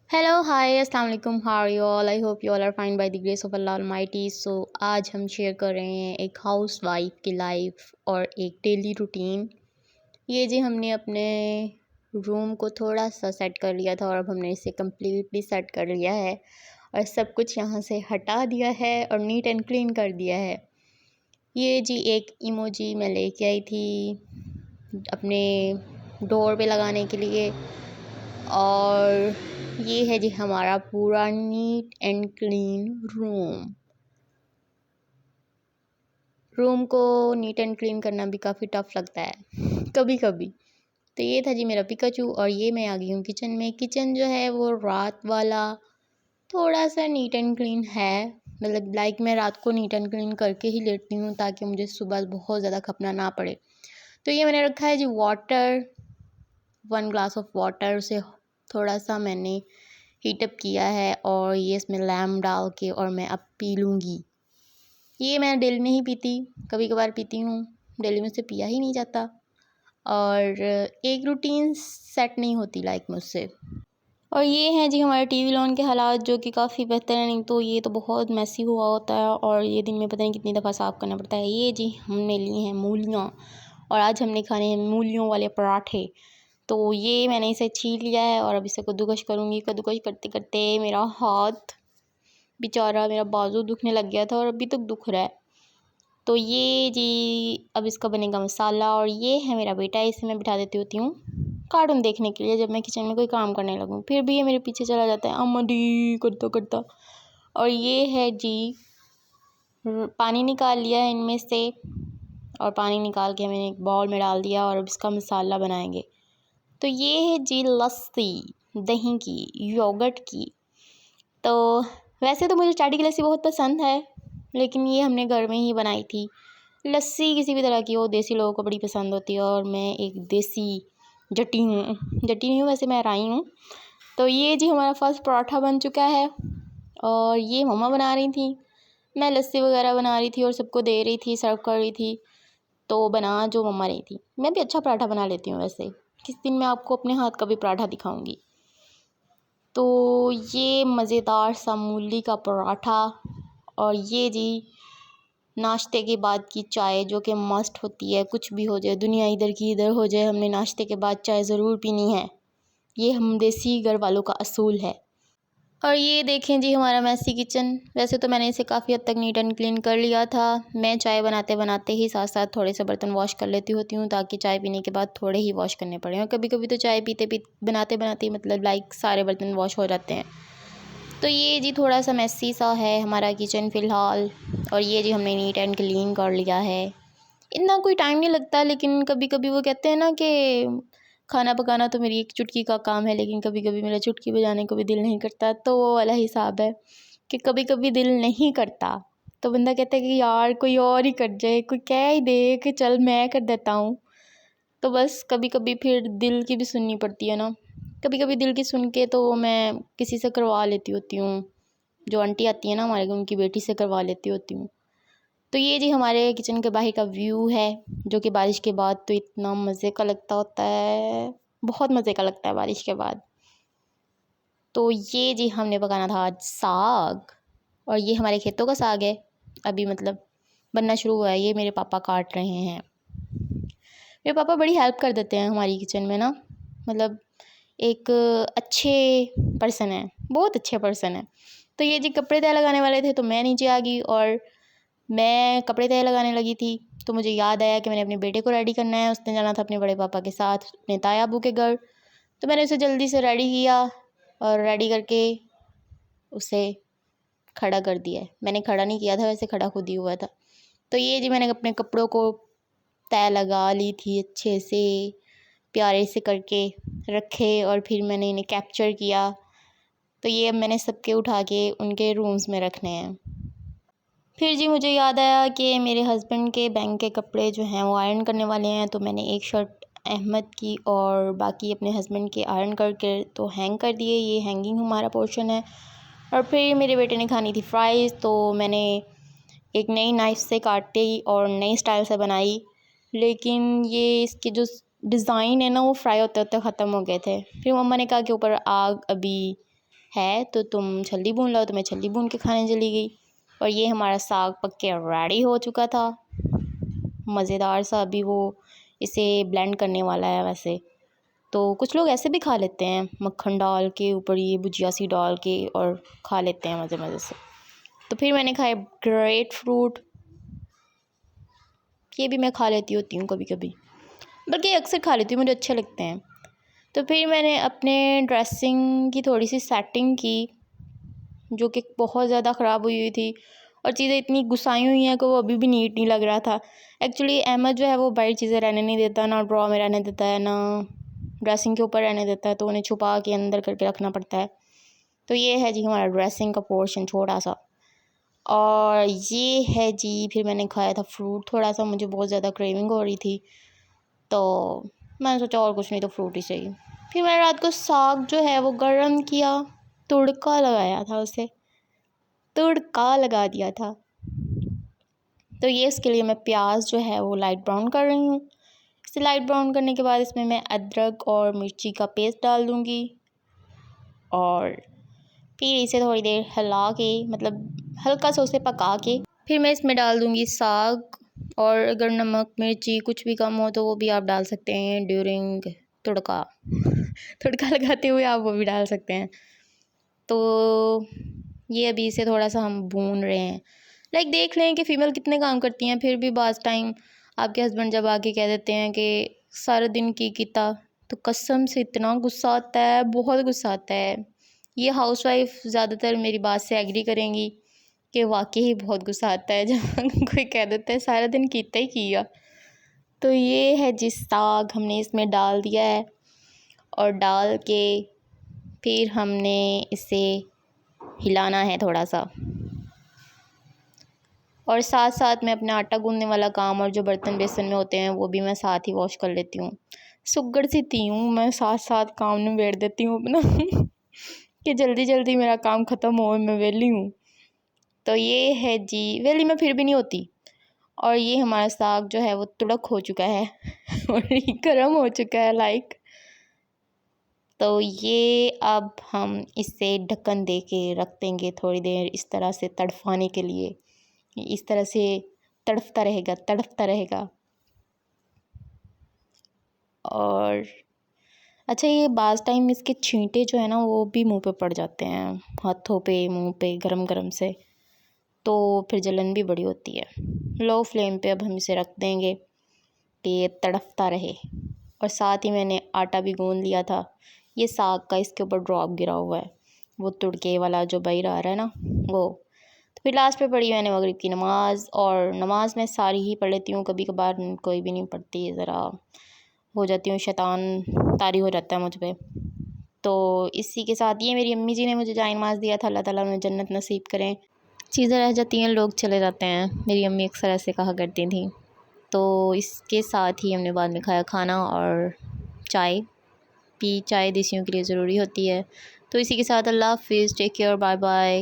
Hello hi अस्सलाम वालेकुम how are you all I hope you all are fine by the grace of Allah almighty. So आज हम share कर रहे हैं एक हाउस वाइफ की लाइफ और एक डेली रूटीन। ये जी हमने अपने रूम को थोड़ा सा सेट कर लिया था और अब हमने इसे कम्प्लीटली सेट कर लिया है और सब कुछ यहाँ से हटा दिया है और नीट एंड क्लीन कर दिया है। ये जी एक इमोजी मैं लेके आई थी अपने डोर पे लगाने के लिए और ये है जी हमारा पूरा नीट एंड क्लीन रूम को नीट एंड क्लीन करना भी काफ़ी टफ लगता है कभी कभी। तो ये था जी मेरा पिकाचू और ये मैं आ गई हूँ किचन में। किचन जो है वो रात वाला थोड़ा सा नीट एंड क्लीन है, मतलब मैं रात को नीट एंड क्लीन करके ही लेटती हूँ ताकि मुझे सुबह बहुत ज़्यादा खपना ना पड़े। तो ये मैंने रखा है जी वाटर, 1 ग्लास ऑफ वाटर, उसे थोड़ा सा मैंने हीटअप किया है और ये इसमें लैम डाल के और मैं अब पी लूँगी। ये मैं डेली नहीं पीती, कभी कभार पीती हूँ, डेली में से पिया ही नहीं जाता और एक रूटीन सेट नहीं होती मुझसे। और ये हैं जी हमारे टीवी लॉन के हालात जो कि काफ़ी बेहतर है, नहीं तो ये तो बहुत मैसी हुआ होता है और ये दिन में पता नहीं कितनी दफ़ा साफ़ करना पड़ता है। ये जी हमने ली हैं मूलियाँ और आज हमने खाने हैं मूलियों वाले पराठे। तो ये मैंने इसे छील लिया है और अब इसे कद्दूकश करूँगी। कद्दूकश करते करते मेरा हाथ बेचारा, मेरा बाजू दुखने लग गया था और अभी तक दुख रहा है। तो ये जी अब इसका बनेगा मसाला और ये है मेरा बेटा, इसे मैं बिठा देती होती हूँ कार्टून देखने के लिए जब मैं किचन में कोई काम करने लगूँ, फिर भी ये मेरे पीछे चला जाता है अम्मा दी करता करता। और ये है जी पानी निकाल लिया है इनमें से और पानी निकाल के मैंने एक बाउल में डाल दिया और अब इसका मसाला बनाएंगे। तो ये है जी लस्सी, दही की, योगर्ट की। तो वैसे तो मुझे चाटी की लस्सी बहुत पसंद है, लेकिन ये हमने घर में ही बनाई थी। लस्सी किसी भी तरह की हो देसी लोगों को बड़ी पसंद होती है और मैं एक देसी जटी नहीं हूँ, वैसे मैं राई हूँ। तो ये जी हमारा फर्स्ट पराठा बन चुका है और ये मम्मा बना रही थी, मैं लस्सी वगैरह बना रही थी और सबको दे रही थी, सर्व कर रही थी। तो बना जो मम्मा रही थी। मैं भी अच्छा पराठा बना लेती हूँ, वैसे किस दिन मैं आपको अपने हाथ का भी पराठा दिखाऊंगी। तो ये मज़ेदार सा मूली का पराठा और ये जी नाश्ते के बाद की चाय जो कि मस्ट होती है, कुछ भी हो जाए, दुनिया इधर की इधर हो जाए, हमने नाश्ते के बाद चाय ज़रूर पीनी है। ये हम देसी घर वालों का असूल है। और ये देखें जी हमारा मैसी किचन। वैसे तो मैंने इसे काफ़ी हद तक नीट एंड क्लीन कर लिया था। मैं चाय बनाते बनाते ही साथ साथ थोड़े से बर्तन वॉश कर लेती होती हूँ ताकि चाय पीने के बाद थोड़े ही वॉश करने पड़े। और कभी कभी तो चाय बनाते बनाते सारे बर्तन वॉश हो जाते हैं। तो ये जी थोड़ा सा मैसी सा है हमारा किचन फ़िलहाल। और ये जी हमने नीट एंड क्लीन कर लिया है। इतना कोई टाइम नहीं लगता, लेकिन कभी कभी वो कहते हैं ना कि खाना पकाना तो मेरी एक चुटकी का काम है, लेकिन कभी कभी मेरा चुटकी बजाने को भी दिल नहीं करता। तो वो वाला हिसाब है कि कभी कभी दिल नहीं करता तो बंदा कहता है कि यार कोई और ही कर जाए, कोई कह ही दे कि चल मैं कर देता हूँ। तो बस कभी कभी फिर दिल की भी सुननी पड़ती है ना। कभी कभी दिल की सुन के तो मैं किसी से करवा लेती होती हूँ, जो आंटी आती है ना हमारे, उनकी बेटी से करवा लेती होती हूँ। तो ये जी हमारे किचन के बाहर का व्यू है जो कि बारिश के बाद तो इतना मज़े का लगता होता है, बहुत मज़े का लगता है बारिश के बाद। तो ये जी हमने पकाना था आज साग और ये हमारे खेतों का साग है, अभी बनना शुरू हुआ है। ये मेरे पापा काट रहे हैं। मेरे पापा बड़ी हेल्प कर देते हैं हमारी किचन में ना, एक अच्छे पर्सन है, बहुत अच्छे पर्सन है। तो ये जी कपड़े तय लगाने वाले थे तो मैं नीचे आ गई और मैं कपड़े तय लगाने लगी थी। तो मुझे याद आया कि मैंने अपने बेटे को रेडी करना है, उसने जाना था अपने बड़े पापा के साथ अपने ताया अबू के घर। तो मैंने उसे जल्दी से रेडी किया और रेडी करके उसे खड़ा कर दिया। मैंने खड़ा नहीं किया था, वैसे खड़ा खुद ही हुआ था। तो ये जी मैंने अपने कपड़ों को तय लगा ली थी अच्छे से, प्यारे से करके रखे और फिर मैंने इन्हें कैप्चर किया। तो ये अब मैंने सबके उठा के उनके रूम्स में रखने हैं। फिर जी मुझे याद आया कि मेरे हस्बैंड के बैंक के कपड़े जो हैं वो आयरन करने वाले हैं। तो मैंने एक शर्ट अहमद की और बाकी अपने हस्बैंड के आयरन करके तो हैंग कर दिए। ये हैंगिंग हमारा पोर्शन है। और फिर मेरे बेटे ने खानी थी फ्राइज़, तो मैंने एक नई नाइफ़ से काटी और नई स्टाइल से बनाई, लेकिन ये इसके जो डिज़ाइन है ना वो फ्राई होते होते ख़त्म हो गए थे। फिर मम्मा ने कहा कि ऊपर आग अभी है तो तुम छल्ली भून लो, तो मैं छल्ली भून के खाने चली गई। और ये हमारा साग पक के रेडी हो चुका था, मज़ेदार सा। अभी वो इसे ब्लेंड करने वाला है। वैसे तो कुछ लोग ऐसे भी खा लेते हैं, मक्खन डाल के ऊपर ये भुजिया सी डाल के और खा लेते हैं मज़े मज़े से। तो फिर मैंने खाए ग्रेट फ्रूट, ये भी मैं खा लेती होती हूँ कभी कभी, बल्कि अक्सर खा लेती हूँ, मुझे अच्छे लगते हैं। तो फिर मैंने अपने ड्रेसिंग की थोड़ी सी सेटिंग की, जो कि बहुत ज़्यादा ख़राब हुई हुई थी और चीज़ें इतनी घुसाई हुई हैं कि वो अभी भी नीट नहीं लग रहा था। एक्चुअली अहमद जो है वो बाहर चीज़ें रहने नहीं देता, ना ड्रॉ में रहने देता है, ना ड्रेसिंग के ऊपर रहने देता है, तो उन्हें छुपा के अंदर करके रखना पड़ता है। तो ये है जी हमारा ड्रेसिंग का पोर्शन छोटा सा। और ये है जी, फिर मैंने खाया था फ्रूट थोड़ा सा, मुझे बहुत ज़्यादा क्रेविंग हो रही थी, तो मैंने सोचा और कुछ नहीं तो फ्रूट ही चाहिए। फिर मैंने रात को साग जो है वो गर्म किया, तुड़का लगाया था, उसे तुड़का लगा दिया था। तो ये इसके लिए मैं प्याज जो है वो लाइट ब्राउन कर रही हूँ। इसे लाइट ब्राउन करने के बाद इसमें मैं अदरक और मिर्ची का पेस्ट डाल दूँगी और फिर इसे थोड़ी देर हिला के, मतलब हल्का सा उसे पका के, फिर मैं इसमें डाल दूँगी साग। और अगर नमक मिर्ची कुछ भी कम हो तो वो भी आप डाल सकते हैं ड्यूरिंग तुड़का तुड़का लगाते हुए आप वो भी डाल सकते हैं। तो ये अभी इसे थोड़ा सा हम भून रहे हैं। लाइक देख लें कि फ़ीमेल कितने काम करती हैं, फिर भी बाज़ टाइम आपके हस्बैंड जब आके कह देते हैं कि सारा दिन की किता, तो कसम से इतना गुस्सा आता है, बहुत गुस्सा आता है। ये हाउसवाइफ ज़्यादातर मेरी बात से एग्री करेंगी कि वाकई ही बहुत गुस्सा आता है जब कोई कह देता है सारा दिन कितना ही किया। तो ये है जिस साग हमने इसमें डाल दिया है और डाल के फिर हमने इसे हिलाना है थोड़ा सा। और साथ साथ मैं अपना आटा गूँदने वाला काम और जो बर्तन बेसन में होते हैं वो भी मैं साथ ही वॉश कर लेती हूँ। सुग्गर सी थी हूँ मैं, साथ साथ काम निबेड़ देती हूँ अपना कि जल्दी जल्दी मेरा काम ख़त्म हो, मैं वेली हूँ। तो ये है जी, वेली मैं फिर भी नहीं होती। और ये हमारा साग जो है वो तुड़क हो चुका है और गर्म हो चुका है लाइक। तो ये अब हम इसे ढक्कन दे के रख देंगे थोड़ी देर इस तरह से तड़फाने के लिए। इस तरह से तड़फता रहेगा, तड़फता रहेगा। और अच्छा, ये बाज़ टाइम इसके छींटे जो है ना वो भी मुंह पे पड़ जाते हैं, हाथों पे, मुंह पे, गरम गरम से, तो फिर जलन भी बड़ी होती है। लो फ्लेम पे अब हम इसे रख देंगे कि ये तड़फता रहे। और साथ ही मैंने आटा भी गूँध लिया था, ये साग का इसके ऊपर ड्रॉप गिरा हुआ है, वो तुड़के वाला जो बाहर आ रहा है ना वो। तो फिर लास्ट पे पढ़ी मैंने मगरिब की नमाज़, और नमाज़ मैं सारी ही पढ़ लेती हूँ, कभी कभार कोई भी नहीं पढ़ती, ज़रा हो जाती हूँ शैतान तारी हो जाता है मुझ पे। तो इसी के साथ ये मेरी अम्मी जी ने मुझे जाए नमाज़ दिया था, अल्लाह ताला उन्हें जन्नत नसीब करें। चीज़ें रह जाती हैं, लोग चले जाते हैं, मेरी अम्मी अक्सर ऐसे कहा करती थी। तो इसके साथ ही हमने बाद में खाया खाना और चाय पी। चाय देसियों के लिए ज़रूरी होती है। तो इसी के साथ अल्लाह हाफ़िज़, टेक केयर, बाय बाय।